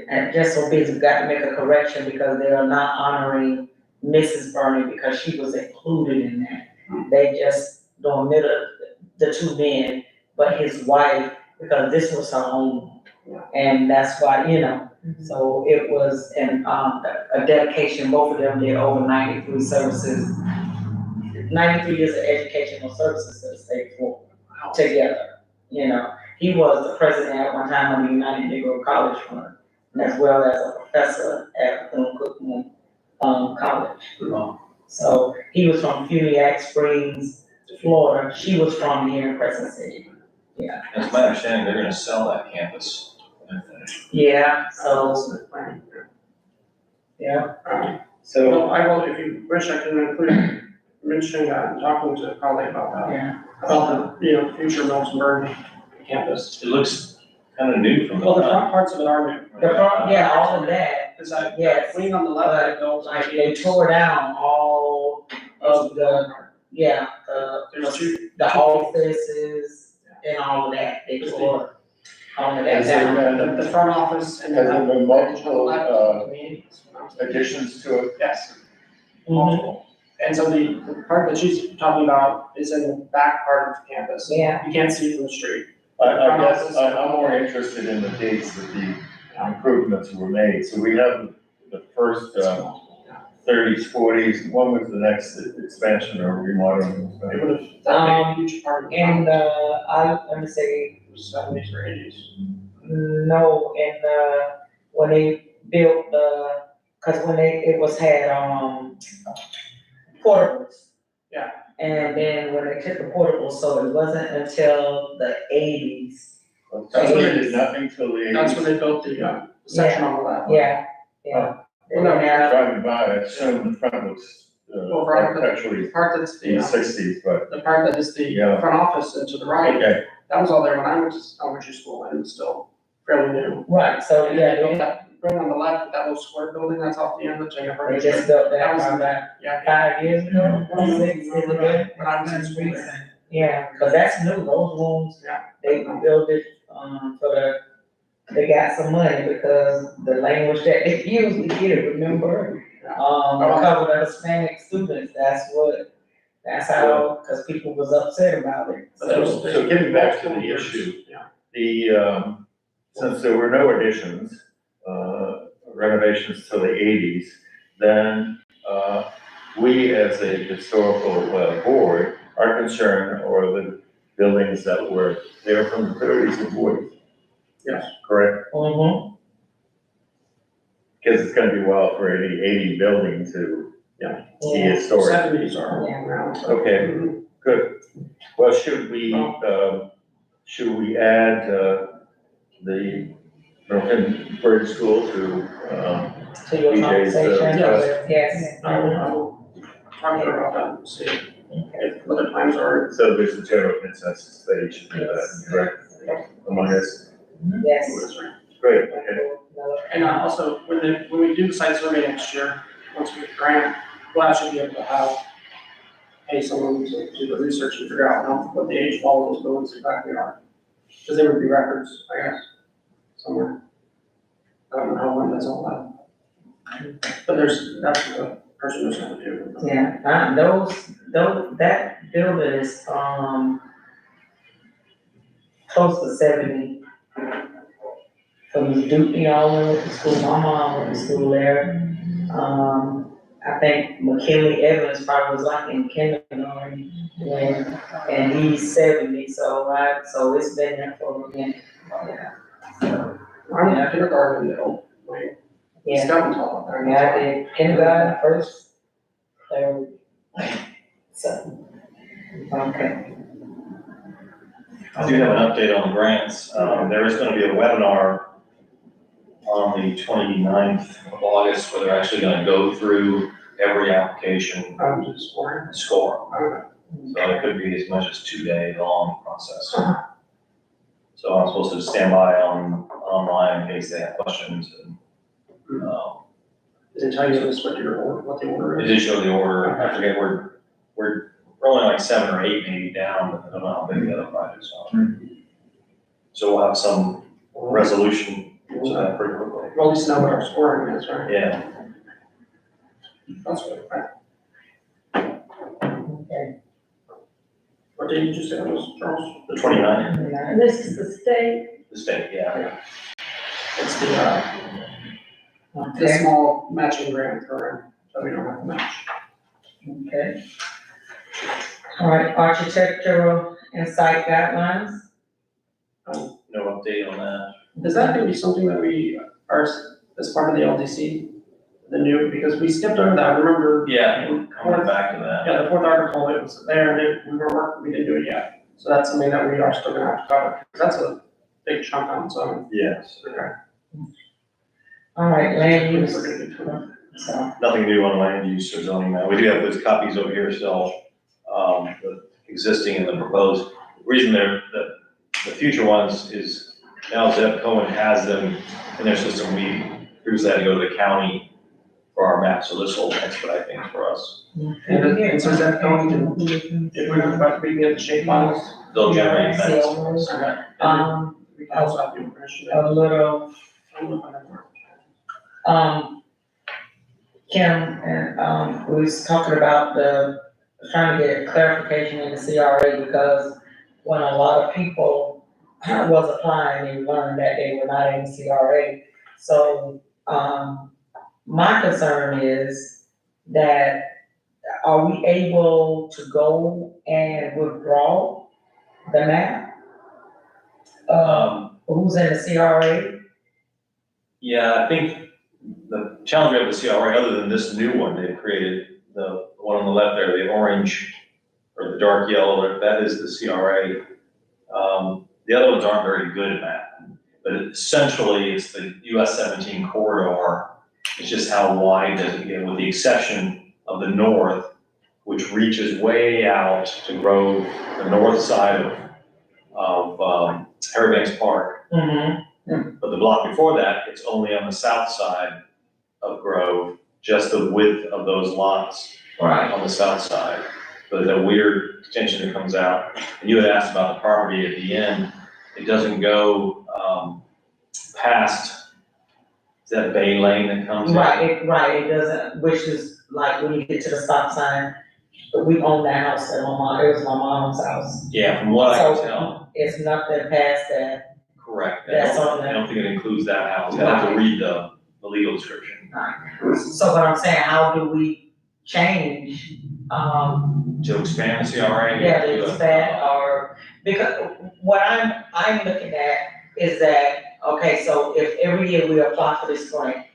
and just so busy, got to make a correction because they are not honoring Mrs. Burning because she was included in that. They just don't the two men, but his wife, because this was her home. And that's why, so it was a dedication, both of them did over 93 services, 93 years of educational services to the state for, together, He was the president at one time of the United Negro College Fund, and as well as a professor at Bethune-Cookman, College. Wow. So he was from Funiac Springs, Florida, she was from here in Crescent City. It's my understanding they're gonna sell that campus. Yeah, So, so, yeah. So, well, I will, if you wish, I can include, mentioning that, and talking to a colleague about that. Yeah. About the, future Miltonburg campus. It looks kind of new from the Well, the front. front parts of it are new. The front, yeah, all of that, Cause that, Yes. wing on the left, that goes like they tore down all of the, There's two, the offices and all of that, they tore all of that Has there down. been the front office and then. Has there been multiple, multiple, additions to it? Yes, Mhm. multiple. And so the part that she's talking about is in the back part of the campus. Yeah, You can't see from the street. I guess I'm more interested in the dates that the improvements were made. So we have the first, 30s, 40s, when was the next expansion or remodeling? It would have, that would be a huge part of the. and, let me say, Seventies or eighties. no, when they built cause when it had, portables. Yeah. And then when they took the portables, so it wasn't until the 80s. That's when they did nothing till the 80s. That's when they built the, section on the left. Yeah. They didn't have- Driving by, I assume the front looks, Well, right, architecturally The part that's in the the, sixties, but, the part that is the Yeah. front office and to the right, okay. that was all there when I went to elementary school and it's still fairly new. Right, so, And yeah, then they built that, right on the left, that little square building that's off the end of Jennifer. they just built That that was, about yeah. 5 years ago, 6, is it good? When I was in school there. Yeah, cause that's new, those rooms, Yeah. they built it, they got some money because the language that they used to get it, remember? Cover the Hispanic students, that's how, cause people was upset about it, But there's- so. So getting back to the issue, Yeah. since there were no additions, renovations till the 80s, then, we as a historical, board are concerned over the buildings that were there from the 30s and 40s. Yes. Correct? Mm-hmm. Because it's gonna be a while for any 80 building to be historic. Seventies are Yeah. around. so. Okay, Mhm. good. Well, should we add, the Milton Bird School to, To your BJ's, conversation, yes. yes. I will talk to her about that and see if other times are. so there's a general consensus that you should do that, correct? Among us, Yes. Great, okay. And also, when we do the site survey next year, once we get the grant, we'll actually be able to pay someone to do the research and figure out what the age of all of those buildings exactly are. Because there would be records, I guess, somewhere. I don't know how long that's all about. But that's the person who's gonna do it. Yeah, that building is, close to 70. From the Duke, all went to school, my mom went to school there. I think McKinley Evans probably was like in kindergarten when, and he's 70, so it's been there for a minute. Yeah. I'm in kindergarten, though, like, Yeah, scouting tall up there. yeah, I did kindergarten, first, third, so, okay. I do have an update on the grants. There is gonna be a webinar on the 29th of August where they're actually gonna go through every application I'm just boring. and score. So it could be as much as 2-day long process. So I'm supposed to stand by online in case they have questions and, Does it tell you what the order it is? did show the order. I forget, we're only like 7 or 8 maybe down, but I don't know how big the other projects are. So we'll have some resolution to that pretty quickly. Well, at least know what our scoring is, right? Yeah. That's good, right? Okay. What day did you say it was, Charles? The 29th, And this is the state, the state, yeah. It's the Okay, small matching grant program, so we don't have to match. okay. All right, architectural and site guidelines, No update on that. Is that gonna be something that we are, as part of the LDC, the new, because we skipped over that, remember? Yeah, coming back to that. Yeah, the fourth article, it was there, and we didn't do it yet. So that's something that we are still gonna have to cover, because that's a big chunk on its own. Yes. Okay. all right, land use, We're gonna get to it. so, Nothing new on land use or zoning now. We do have those copies over here still, the existing and the proposed. The reason the future ones is now Zeb Cohen has them in their system. We previously had to go to the county for our map, so this will expedite things for us. And so is that going to, if we can get the shape files? They'll generate Yeah, maps. Okay. We can also have the information. a little, Kim, and, we was talking about trying to get clarification in the CRA, because when a lot of people was applying, they learned that they were not in the CRA. So, my concern is that, are we able to go and withdraw the map? Who's in the CRA? Yeah, I think the challenge we have with CRA, other than this new one they've created, the one on the left there, the orange or the dark yellow, that is the CRA. The other ones aren't very good at that, but essentially it's the US 17 corridor. It's just how wide does it get, with the exception of the north, which reaches way out to Grove, the north side of Harry Banks Park. Mm-hmm. But the block before that, it's only on the south side of Grove, just the width of those lots Right. on the south side. But there's a weird extension that comes out. And you had asked about the property at the end. It doesn't go past, is that Bay Lane that comes in? Right, it doesn't, which is like when you get to the stop sign, but we own that house that it was my mom's house. Yeah, from what I can So, tell, it's nothing past that. correct. That's on I there. don't think it includes that house. I have to read the legal description. So what I'm saying, how do we change, To expand the CRA? yeah, to expand or, because what I'm looking at is that, okay, so if every year we apply for this grant,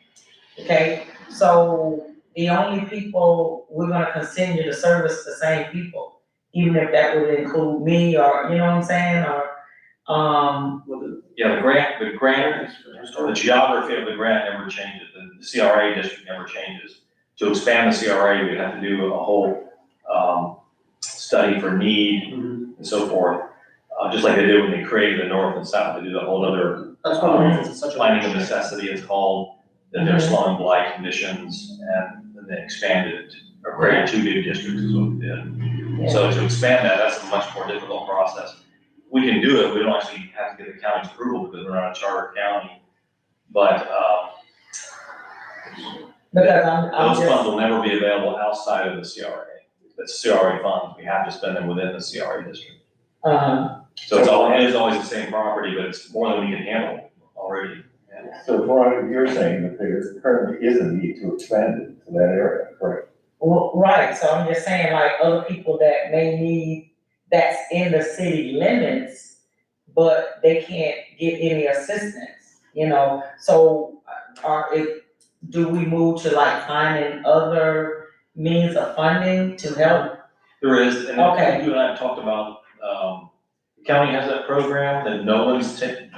okay? So the only people, we're gonna continue to service the same people, even if that would include me or, you know what I'm saying, or, Yeah, the grant, the geography of the grant never changes, the CRA district never changes. To expand the CRA, we'd have to do a whole, study for need and so forth. just like they did when they created the north and south, they did a whole other That's one of the reasons it's such a. finding of necessity, it's called, that they're slowing blight conditions, and then they expanded, or created 2 new districts is what we did. So to expand that, that's a much more difficult process. We can do it, we don't actually have to get the county's approval because we're not a charter county, but, Because I'm those just, funds will never be available outside of the CRA. It's CRA funds, we have to spend them within the CRA district. So it is always the same property, but it's more than we can handle already. So Veronica, you're saying that there currently is a need to expand it to that area, correct? well, right, so I'm just saying, like, other people that may need, that's in the city limits, but they can't get any assistance, you know? So, do we move to like finding other means of funding to help? There is, and Okay. you and I have talked about, the county has that program that no one's taking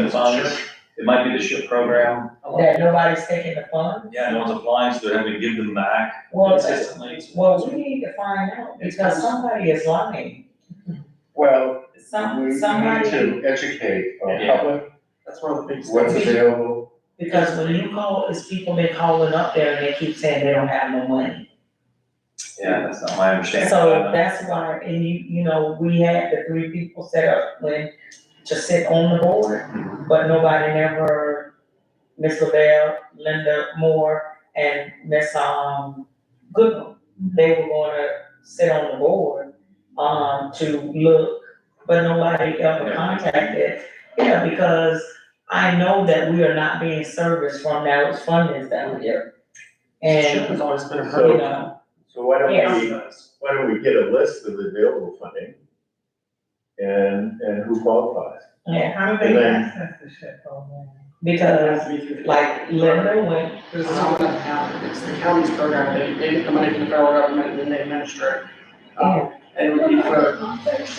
the funds. It might be the SHIP program. That nobody's taking the funds? Yeah, no one's applying, so they're having to give them back Well, consistently. Well, we need to find out, because somebody is lying. Well, we need Somebody, to educate our Yeah. public That's one of the biggest. what's things. available. because when you call, it's people been calling up there and they keep saying they don't have no money. Yeah, that's not my understanding. So that's why, and you know, we had the 3 people set up to sit on the board, but nobody never, Miss LaBelle, Linda Moore, and Miss, Goodman, they were gonna sit on the board, to look, but nobody ever contacted. Yeah, because I know that we are not being serviced from those fundings down here. SHIP And, has always been a you hurdle. know, So why Yes. don't we get a list of available funding? And who qualifies? yeah, How do And they then- access the SHIP program? because like Linda went, It's not the county, it's the county's program, they get the money from the federal government and then they administer it. And it would be for,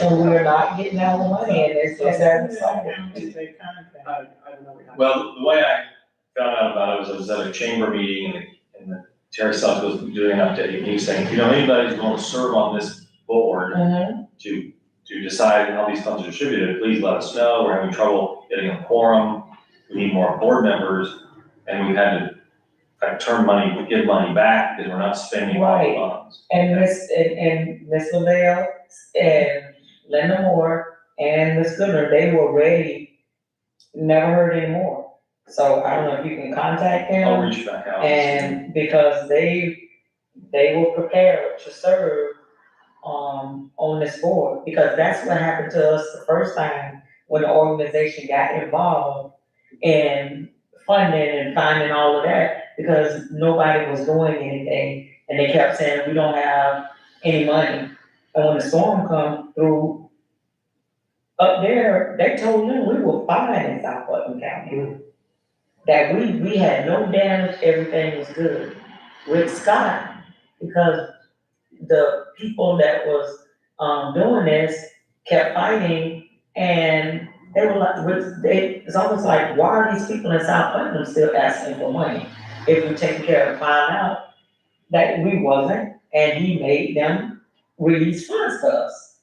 and we're not getting our money, and it's just as a song. They contact. I don't know. Well, the way I found out about it was I was at a chamber meeting and Terry Suggs was doing an update, and he was saying, if you know anybody who's going to serve on this board Mhm. to decide how these funds are distributed, please let us know, we're having trouble getting a quorum, we need more board members, and we've had to give money back because we're not spending all the Right. funds. And Miss LaBelle and Linda Moore and Miss Goodner, they were ready, never heard any more. So I don't know if you can contact I'll them, reach back out. and because they were prepared to serve, on this board, because that's what happened to us the first time when the organization got involved in funding and finding all of that, because nobody was doing anything, and they kept saying, we don't have any money. And when the storm come through up there, they told them we were fine in South Putnam County. That we had no damage, everything was good. Rick Scott, because the people that was, doing this kept fighting, and they were like, it's almost like, why are these people in South Putnam still asking for money? If we take care of, find out that we wasn't, and he made them release funds to us.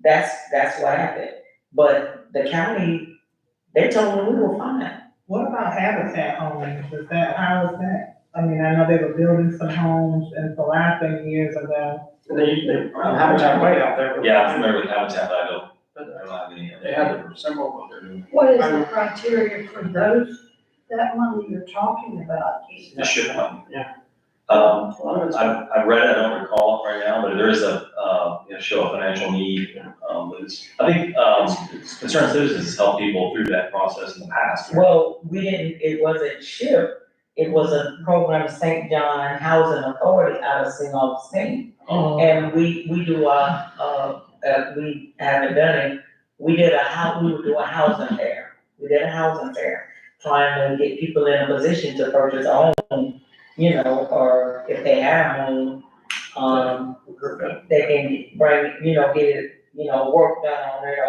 That's what happened. But the county, they told them we were fine. What about Habitat homes? How is that? I mean, I know they were building some homes in Palaca years ago. they Habitat Way out there. Yeah, I'm familiar with Habitat, but I don't have any. They had several of what they're doing. What is the criteria for those, that money you're talking about? The SHIP money. Yeah. Um, A lot of it's. I've read it, I don't recall it right now, but there is show a financial need. I think, Concerned Citizens has helped people through that process in the past. Well, it wasn't SHIP, it was a program, St. John Housing Authority out of St. Augustine. And we do we haven't done it, we would do a housing fair. We did a housing fair, trying to get people in a position to purchase a home, you know, or if they had a home, they can bring, get it, work done on it,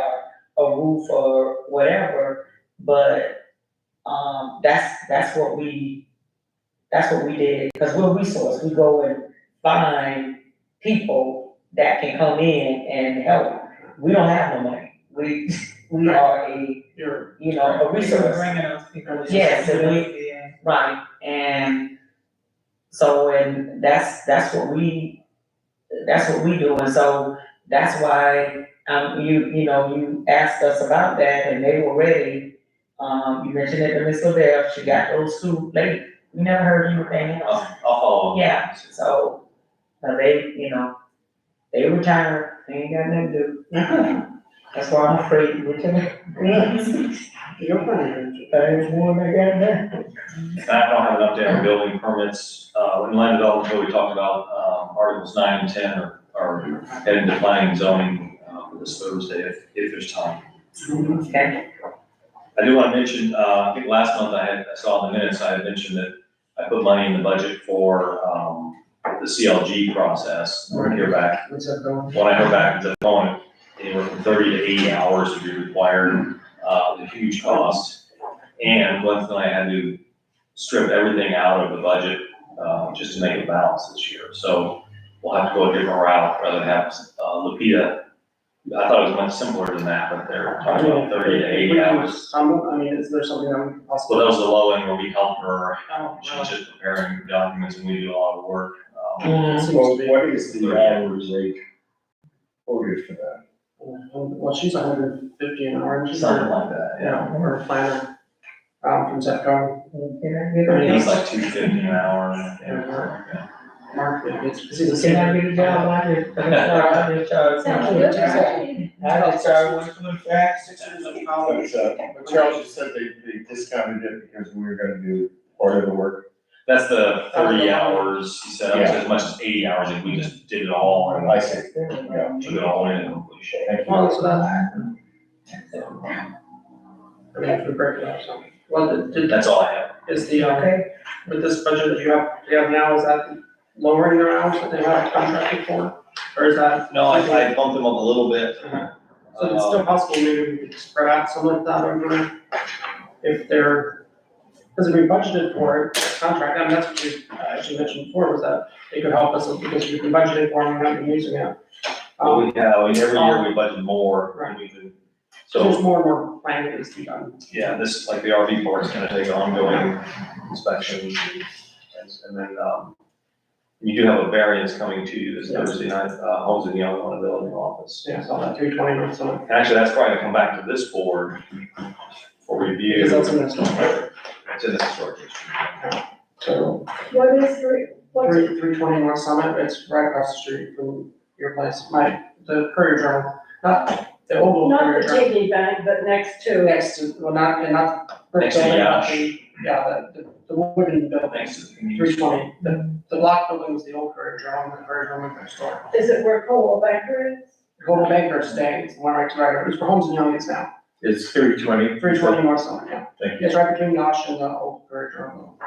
or a roof or whatever. But, that's what we did, because we're resource, we go and find people that can come in and help. We don't have no money, we are a, You're, you know, a We should resource. bring those people. Yes, and Yeah. Right, and so, and that's what we do, and so that's why, you know, you asked us about that, and they were ready. You mentioned it to Ms. Lavelle, she got those two late, we never heard anything else. I'll follow up. Yeah, so, they, you know, they retired, they ain't got nothing to do. That's why I'm afraid to retire. you're fine. There's one they got there. And I don't have an update on building permits. When land development, code, we talked about, articles 9 and 10 are heading to planning and zoning, for this Thursday, if there's time. Okay, I do want to mention, I think last month I saw in the minutes, I had mentioned that I put money in the budget for, the CLG process. We're gonna hear back. What's that going? When I heard back, the phone, anywhere from 30 to 80 hours would be required, a huge cost. And one thing, I had to strip everything out of the budget, just to make it balance this year. So we'll have to go a different route rather than have, Lupita. I thought it was much simpler than that, but they're talking about 30 to 80 hours. Some, I mean, is there something that we Well, possibly? that was the low end where we help her. Oh, She's just preparing documents and we do a lot of work. Seems Well, to be. what is the hours they quoted for that? Well, she's 150 an hour, and she's Something our, like that, you yeah. know, our planner, from Zetco. It's like 250 an hour. Yeah. Mark, it's, he's a can I senior. get a job like this? I just charge. Sounds good to me. I just charge one to track. 6 years of college. But Charles just said they discounted it because we were gonna do part of the work. That's the 30 hours, he said, Yeah. as much as 80 hours if we just did it all and I see, yeah, took it all in completion. thank you. Well, so that. I mean, if we break it up, so. Well, That's all I have. is the, with this budget that you have now, is that lowering their hours that they have contracted for? Or is that? No, I bumped them up a little bit. So it's still possible, maybe we could spread out some of that over, if they're, because if we budgeted for it, contract, I mean, that's what you actually mentioned before, was that it could help us, because we budgeted for it, and we're not even using it. Well, every year we budget more than we do. So there's So, more and more planning that needs to be done. yeah, this, like the RV part is gonna take ongoing inspection. And then, you do have a variance coming to you this Yeah. Thursday night, Holmes and Young on the building office. Yeah, so that 320 or something. And actually, that's probably gonna come back to this board for review. Because that's in the store. It's in the historic district. So, What is what's 320 North Summit, it's right across the street from your place, the Courier Journal, not the old not Courier the Journal. TV bank, but next to it? Next to, well, not. Next to Yeah, the wooden building, Thanks to the community. 320, the block building was the old Courier Journal, the Courier Journal next door. Is it where Coldwell Banker is? Golden Banker is staying, it's the one right to right, it's for Holmes and Young, it's now, It's 320. 320 North Summit, yeah. Thank you. It's right between Yosh and the old Courier Journal.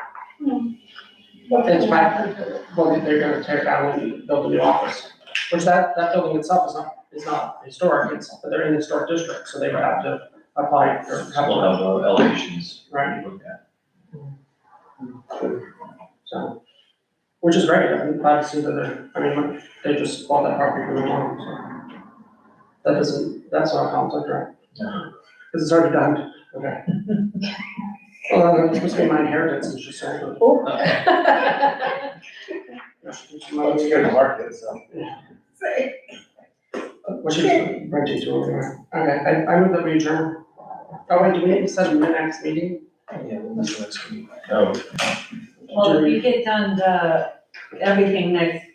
What It's can my- happen to it? Well, they're gonna tear it down and build a new office, which that building itself is not historic, but they're in the historic district, so they would have to apply or have We'll have elevations. Right. Look at. So, which is great, I'm glad to see that they just bought that property from the town, so. That's not a conflict, right? No. Because it's already done, okay. Well, it's supposed to be my inheritance, and she sold it. Oh. Yeah, she keeps Well, it's money. good market, so. What she's renting to anyway. Okay, I move that we adjourn. Oh, wait, do we need to set a next meeting? Yeah, that's next week. Oh, Well, if we get done everything next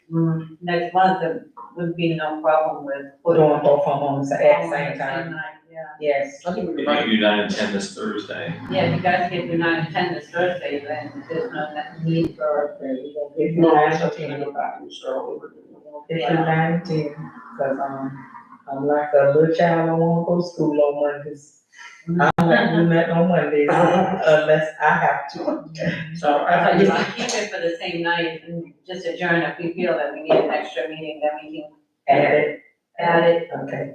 month, there would be no problem with. Doing both of them at the same time, Yeah, yes. I think we If could you write, can do 9 and 10 this Thursday. yeah, if you guys get through 9 to 10 this Thursday, then there's no need for. no, I just have to go back and start all over. It's a 19, cause, I'm like a little child, I don't wanna go to school on Mondays. I don't like doing that on Mondays unless I have to. So I So thought you you, can keep it for the same night and just adjourn if we feel that we need an extra meeting, then we can Add it, add it. okay.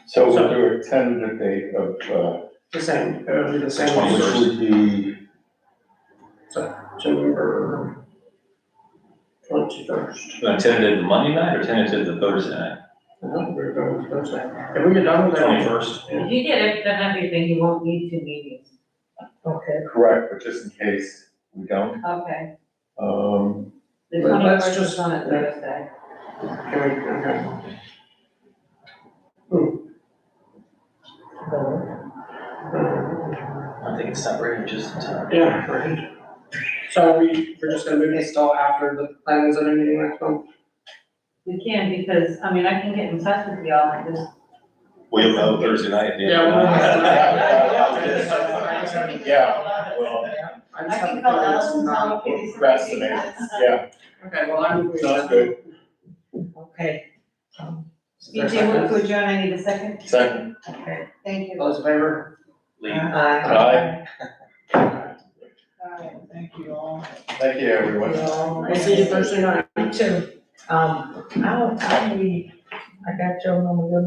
so we'll do a tentative date of, the same, it would be the same. which would be, November 21st. You want tentative the Monday night or tentative the Thursday night? No, we're going to Thursday. If we get done with that. 21st. If you get done everything, you won't need 2 meetings. Okay. Correct, but just in case we don't, Okay. The Well, let's 21st is just- on a Thursday. Can we, okay. I think it's separated just in time. Yeah, right. So we're just gonna move this till after the planning and zoning meeting next month? We can, because, I mean, I can get in touch with y'all and just, We'll know Thursday night at the end. Yeah, we'll know. Yeah, well, I I just have can a call feeling it's Allison, tell not. her Kitty's. procrastinate, yeah, Okay, well, I'm. sounds good. Okay. BJ, move to adjourn, I need a second. Second. Okay. Thank you. Those in favor? Lee. Aye. Thank you all. Thank you, everyone. We'll see you Thursday night. Me too. I don't need, I got your number,